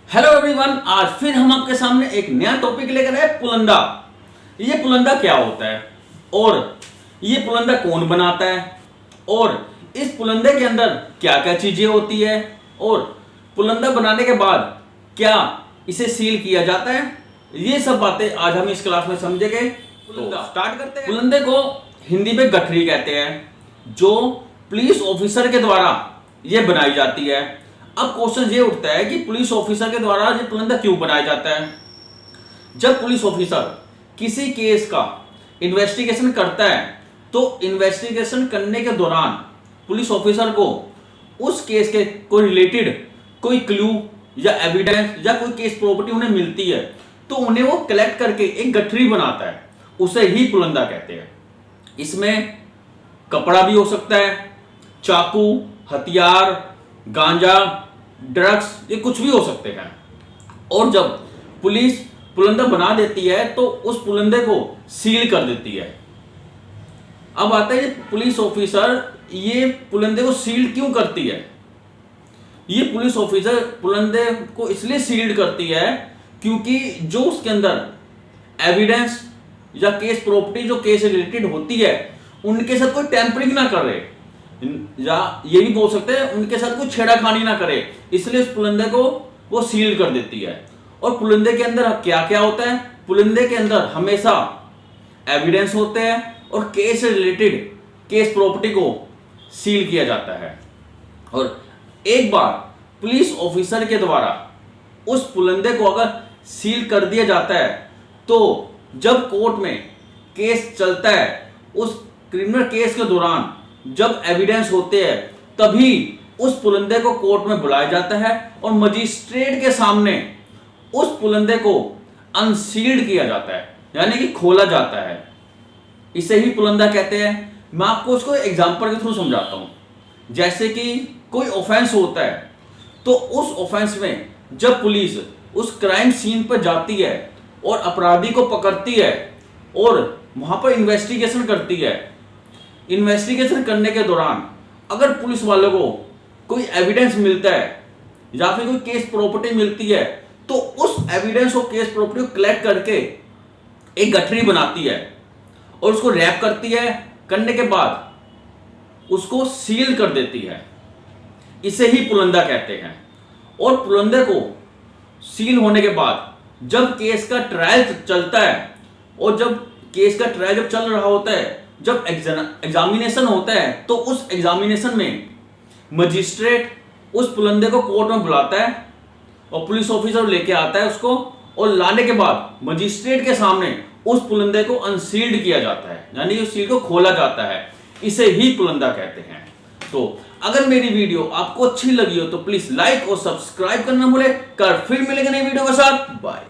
Hello everyone, आज फिर हम आपके सामने एक नया टॉपिक लेकर आए, पुलंदा। ये पुलंदा क्या होता है और ये पुलंदा कौन बनाता है और इस पुलंदे के अंदर क्या क्या चीजें होती है और पुलंदा बनाने के बाद क्या इसे सील किया जाता है, ये सब बातें आज हम इस क्लास में समझेंगे। तो स्टार्ट करते हैं। पुलंदे को हिंदी में गठरी कहते हैं, जो पुलिस ऑफिसर के द्वारा ये बनाई जाती है। अब क्वेश्चन ये उठता है कि पुलिस ऑफिसर के द्वारा ये पुलंदा क्यों बनाया जाता है। जब पुलिस ऑफिसर किसी केस का इन्वेस्टिगेशन करता है तो इन्वेस्टिगेशन करने के दौरान पुलिस ऑफिसर को उस केस के कोई रिलेटेड कोई क्लू या एविडेंस या कोई केस प्रॉपर्टी उन्हें मिलती है तो उन्हें वो कलेक्ट करके एक गठरी बनाता है, उसे ही पुलंदा कहते हैं। इसमें कपड़ा भी हो सकता है, चाकू, हथियार, गांजा, ड्रग्स, ये कुछ भी हो सकते हैं। और जब पुलिस पुलंदा बना देती है तो उस पुलंदे को सील कर देती है। अब आता है पुलिस ऑफिसर ये पुलंदे को सील क्यों करती है। ये पुलिस ऑफिसर पुलंदे को इसलिए सील्ड करती है क्योंकि जो उसके अंदर एविडेंस या केस प्रॉपर्टी जो केस से रिलेटेड होती है उनके साथ कोई टेम्परिंग ना करे, या ये भी बोल सकते हैं उनके साथ कोई छेड़ाखानी ना करे, इसलिए उस पुलंदे को वो सील कर देती है। और पुलंदे के अंदर क्या क्या होता है, पुलंदे के अंदर हमेशा एविडेंस होते हैं और केस से रिलेटेड केस प्रॉपर्टी को सील किया जाता है। और एक बार पुलिस ऑफिसर के द्वारा उस पुलंदे को अगर सील कर दिया जाता है तो जब कोर्ट में केस चलता है उस क्रिमिनल केस के दौरान जब एविडेंस होते हैं तभी उस पुलंदे को कोर्ट में बुलाया जाता है और मजिस्ट्रेट के सामने उस पुलंदे को अनसील्ड किया जाता है, यानी कि खोला जाता है। इसे ही पुलंदा कहते हैं। मैं आपको उसको एग्जांपल के थ्रू समझाता हूं। जैसे कि कोई ऑफेंस होता है तो उस ऑफेंस में जब पुलिस उस क्राइम सीन पर जाती है और अपराधी को पकड़ती है और वहां पर इन्वेस्टिगेशन करती है, इन्वेस्टिगेशन करने के दौरान अगर पुलिस वालों को कोई एविडेंस मिलता है या फिर कोई केस प्रॉपर्टी मिलती है तो उस एविडेंस और केस प्रॉपर्टी को कलेक्ट करके एक गठरी बनाती है और उसको रैप करती है, करने के बाद उसको सील कर देती है। इसे ही पुलंदा कहते हैं। और पुलंदे को सील होने के बाद जब केस का ट्रायल चलता है और जब केस का ट्रायल जब चल रहा होता है, जब एग्जामिनेशन होता है तो उस एग्जामिनेशन में मजिस्ट्रेट उस पुलंदे को कोर्ट में बुलाता है और पुलिस ऑफिसर लेके आता है उसको, और लाने के बाद मजिस्ट्रेट के सामने उस पुलंदे को अनसील्ड किया जाता है, यानी उस सील को खोला जाता है। इसे ही पुलंदा कहते हैं। तो अगर मेरी वीडियो आपको अच्छी लगी हो तो प्लीज लाइक और सब्सक्राइब करना भूले कर, फिर मिलेंगे नई वीडियो के साथ। बाय।